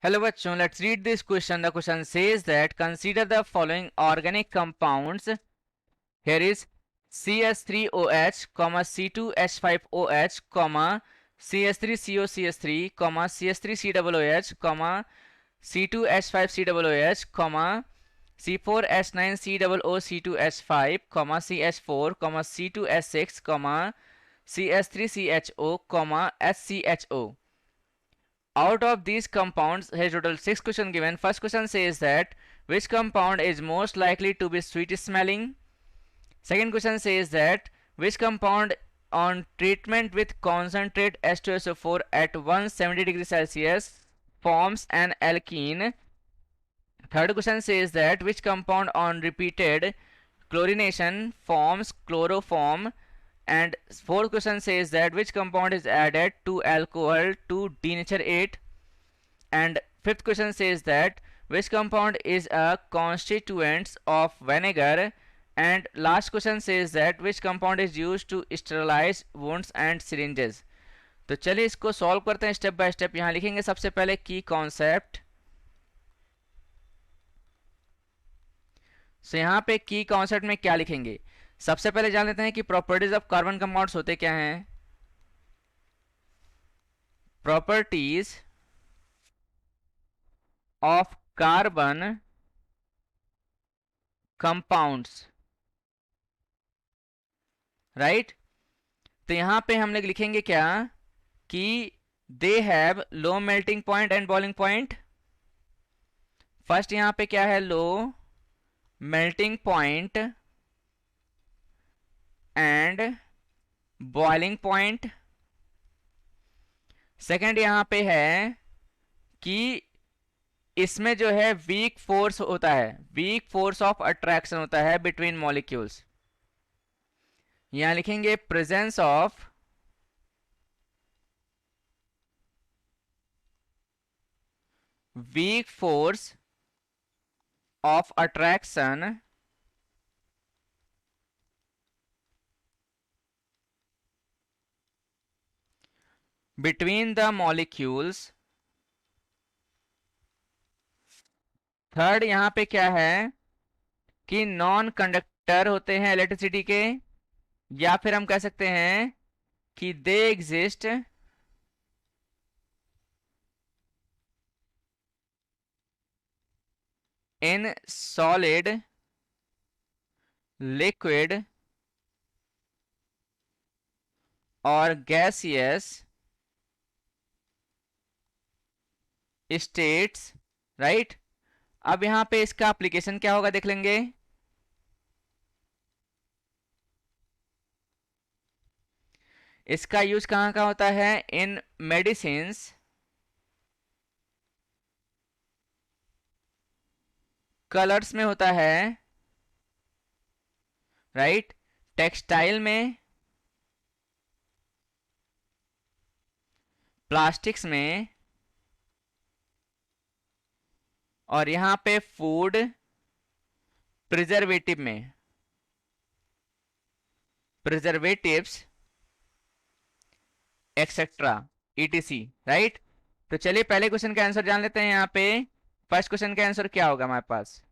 Hello bachon, let's read this question. The question says that consider the following organic compounds. Here is CS3OH, C2H5OH, CS3COCS3, CS3COOH, C2H5COOH, C4H9COOC2H5, CH4, C2S6, CS3CHO, HCHO. Out of these compounds, here total 6 questions given. First question says that which compound is most likely to be sweet smelling. Second question says that which compound on treatment with concentrate H2SO4 at 170 degrees Celsius forms an alkene. Third question says that which compound on repeated chlorination forms chloroform. And fourth question says that which compound is added to alcohol to denature it. And fifth question says that which compound is a constituent of vinegar. And last question says that which compound is used to sterilize wounds and syringes. तो चलिए इसको solve करते हैं step by step. यहाँ लिखेंगे सबसे पहले की कॉन्सेप्ट. सो यहाँ पे की कॉन्सेप्ट में क्या लिखेंगे. सबसे पहले जान लेते हैं कि प्रॉपर्टीज ऑफ कार्बन कंपाउंड्स होते क्या हैं. Properties of carbon compounds, right. तो यहां पे हम लोग लिखेंगे क्या कि they have low melting point and boiling point. First यहां पे क्या है, low melting point and boiling point. Second यहां पे है कि इसमें जो है वीक फोर्स होता है, वीक फोर्स ऑफ अट्रैक्शन होता है बिटवीन मॉलिक्यूल्स. यहां लिखेंगे presence of weak force of attraction between the molecules. Third यहां पे क्या है कि नॉन कंडक्टर होते हैं इलेक्ट्रिसिटी के, या फिर हम कह सकते हैं कि they exist in solid, liquid और गैसियस स्टेट्स, राइट. अब यहां पे इसका एप्लीकेशन क्या होगा देख लेंगे. इसका यूज कहां का होता है, इन मेडिसिन्स, कलर्स में होता है, राइट, टेक्सटाइल में, प्लास्टिक्स में, और यहां पे फूड प्रिजर्वेटिव में, प्रिजर्वेटिव्स एक्सेट्रा ईटीसी, राइट. तो चलिए पहले क्वेश्चन का आंसर जान लेते हैं. यहाँ पे फर्स्ट क्वेश्चन का आंसर क्या होगा हमारे पास.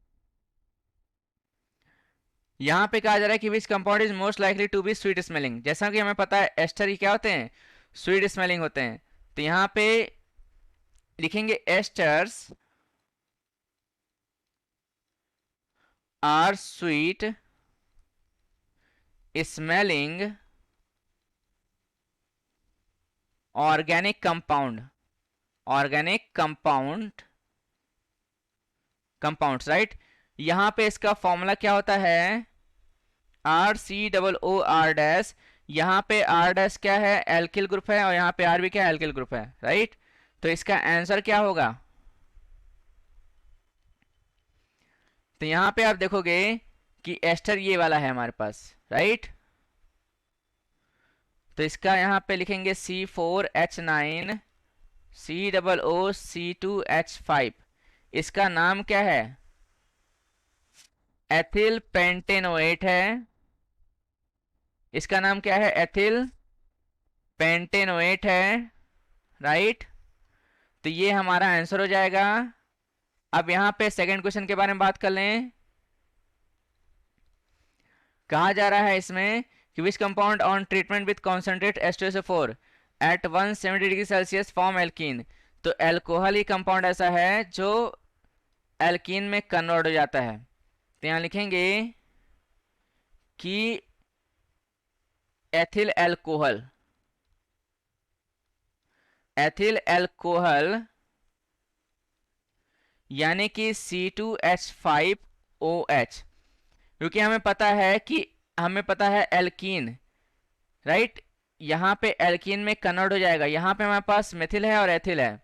यहाँ पे कहा जा रहा है कि which compound is most likely to be sweet smelling. जैसा कि हमें पता है एस्टर क्या होते हैं, स्वीट स्मेलिंग होते हैं. तो यहाँ पे लिखेंगे esters are sweet smelling organic compound, organic compounds, right. यहां पे इसका फॉर्मूला क्या होता है, RCOOR डैश. यहां पे R डैश क्या है, एल्किल ग्रुप है, और यहां पे R भी क्या है, एल्किल ग्रुप है, राइट. तो इसका आंसर क्या होगा. तो यहां पे आप देखोगे कि एस्टर ये वाला है हमारे पास, राइट. तो इसका यहां पे लिखेंगे C4H9 COOC2H5. इसका नाम क्या है, एथिल पेंटेनोएट है. इसका नाम क्या है, एथिल पेंटेनोएट है, राइट. तो ये हमारा आंसर हो जाएगा। अब यहाँ पे सेकंड क्वेश्चन के बारे में बात कर लें। कहा जा रहा है इसमें कि which compound on treatment with concentrate H2SO4 at 170 degree Celsius form alkene. तो एल्कोहल ही कंपाउंड ऐसा है जो एल्कीन में कन्वर्ट हो जाता है। तो यहाँ लिखेंगे कि एथिल एल्कोहल, एथिल एल्कोहल यानी कि C2H5OH, क्योंकि हमें पता है एल्कीन, राइट। यहाँ पे एल्कीन में कन्वर्ट हो जाएगा। यहाँ पे हमारे पास मेथिल है और एथिल है,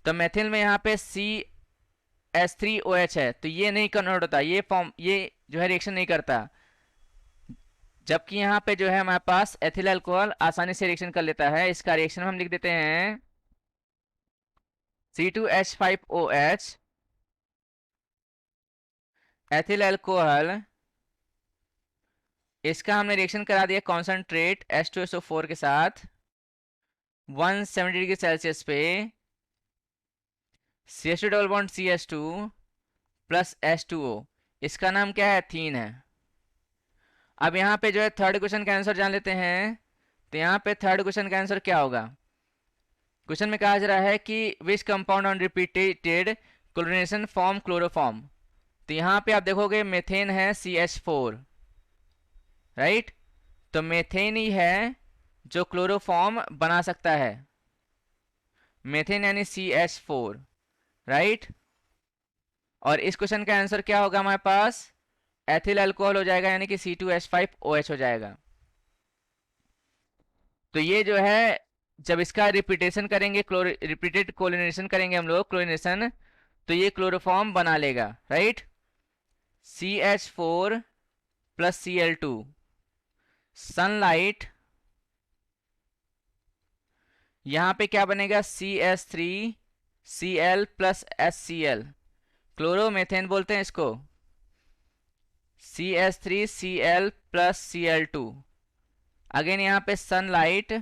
तो मेथिल में यहाँ पे CH3OH है, तो ये नहीं कन्वर्ट होता, ये जो है रिएक्शन नहीं करता। जबकि यहाँ पे जो है हमारे पास एथिल अल्कोहल आसानी से रिएक्शन कर लेता है। इसका रिएक्शन हम लिख देते हैं C2H5OH, एथिल अल्कोहल, इसका हमने रिएक्शन करा दिया कॉन्सेंट्रेट H2SO4 के साथ 170 डिग्री सेल्सियस पे, CH2 double bond CH2 plus H2O, इसका नाम क्या है, एथीन है। अब यहाँ पे जो है थर्ड क्वेश्चन का आंसर जान लेते हैं। तो यहाँ पे थर्ड क्वेश्चन का आंसर क्या होगा। क्वेश्चन में कहा जा रहा है कि which compound on repeated chlorination form chloroform. तो यहाँ पे आप देखोगे मेथेन है CH4, राइट। तो मेथेन ही है जो क्लोरोफॉर्म बना सकता है, मेथेन यानी CH4, राइट। और इस क्वेश्चन का आंसर क्या होगा हमारे पास, एथिल अल्कोहल हो जाएगा, यानी कि C2H5OH हो जाएगा। तो ये जो है जब इसका रिपीटेशन करेंगे, रिपीटेड क्लोरीनेशन करेंगे हम लोग, क्लोरीनेशन, तो ये क्लोरोफॉर्म बना लेगा, right. CH4 plus Cl2, sunlight, यहाँ पे क्या बनेगा, CH3Cl प्लस HCl, क्लोरोमेथेन बोलते हैं इसको, CH3Cl प्लस Cl2। अगेन यहाँ पे सनलाइट,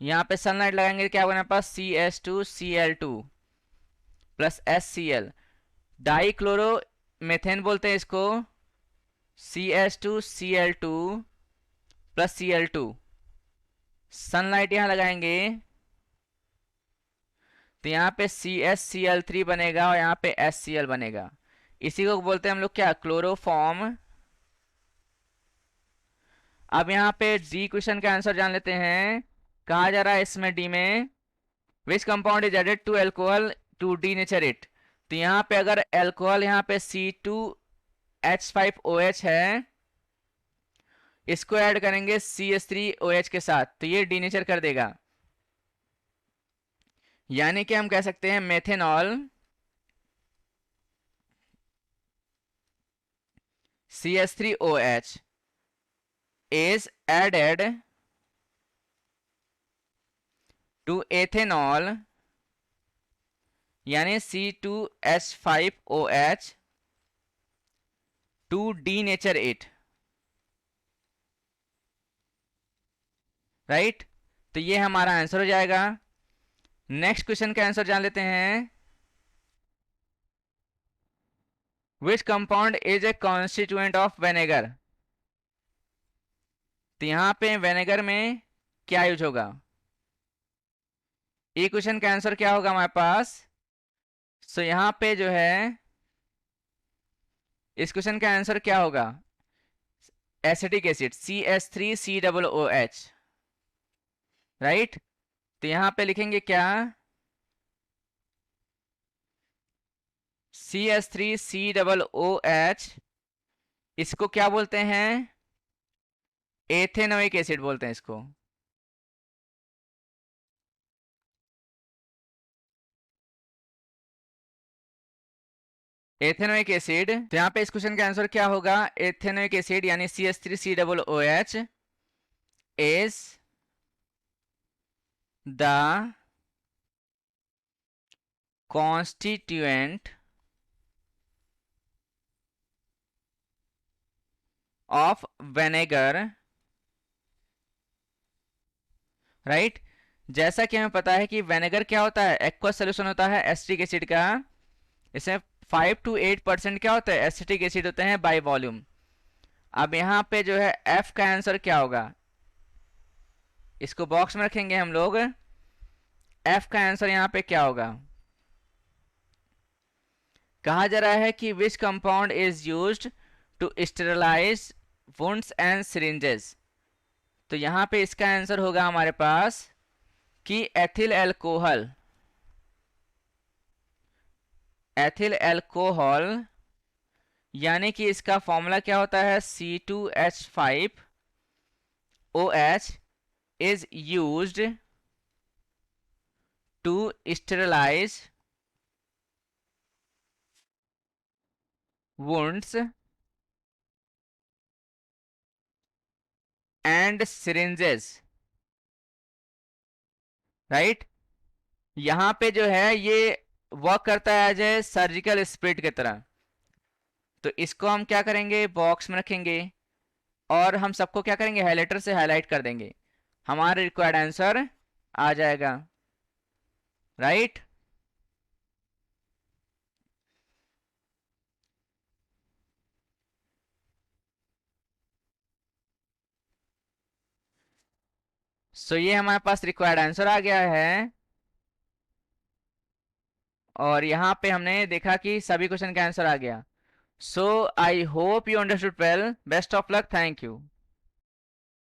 यहाँ पे सनलाइट लगाएंगे क्या बना पास, CH2Cl2 plus HCl, die chloro methane बोलते हैं इसको, CH2Cl2 प्लस Cl2। सनलाइट यहाँ लगाएंगे तो यहाँ पे CHCl3 बनेगा और यहाँ पे HCl बनेगा। इसी को बोलते हैं हम लोग क्या, क्लोरोफॉर्म। अब यहाँ पे डी क्वेश्चन का आंसर जान लेते हैं। कहा जा रहा है इसमें डी में which compound is added to alcohol to denature it. तो यहाँ पे अगर एल्कोहल यहाँ पे C2H5OH है, इसको ऐड करेंगे CH3OH के साथ, तो ये डीनेचर कर देगा। यानी कि हम कह सकते हैं methanol CH3OH is added to ethanol यानी C2H5OH to denature it, right. तो ये हमारा आंसर हो जाएगा। नेक्स्ट क्वेश्चन का आंसर जान लेते हैं। विच compound is a constituent of vinegar. तो यहां पे वेनेगर में क्या यूज होगा, ये क्वेश्चन का आंसर क्या होगा हमारे पास। सो यहां पे जो है इस क्वेश्चन का आंसर क्या होगा, एसिटिक एसिड CH3COOH, राइट। तो यहां पे लिखेंगे क्या, CH3COOH, इसको क्या बोलते हैं, एथेनोइक एसिड बोलते हैं इसको। एथेनोइक एसिड, तो यहाँ पे इस क्वेश्चन का आंसर क्या होगा, एथेनोइक एसिड यानी CH3COOH is the constituent of vinegar, right. जैसा कि हमें पता है कि विनेगर क्या होता है, एक्वस सोल्यूशन होता है एसिटिक एसिड का। इसमें 5 to 8% क्या होता है, एसिटिक एसिड होते हैं बाय वॉल्यूम। अब यहाँ पे जो है एफ का आंसर क्या होगा, इसको बॉक्स में रखेंगे हम लोग। एफ का आंसर यहाँ पे क्या होगा, कहा जा रहा है कि which compound is used to sterilize wounds and syringes. तो यहाँ पे इसका आंसर होगा हमारे पास कि एथिल एल्कोहल। एथिल एल्कोहल यानी कि इसका फॉर्मूला क्या होता है, C2H5OH is used to sterilize wounds and syringes, right. यहाँ पे जो है ये वर्क करता है एज ए सर्जिकल स्प्रिट की तरह। तो इसको हम क्या करेंगे, बॉक्स में रखेंगे और हम सबको क्या करेंगे, हाइलाइटर से हाईलाइट कर देंगे, हमारा रिक्वायर्ड आंसर आ जाएगा, राइट। सो ये हमारे पास रिक्वायर्ड आंसर आ गया है। और यहाँ पे हमने देखा कि सभी क्वेश्चन का आंसर आ गया। So I hope you understood well. Best of luck, thank you.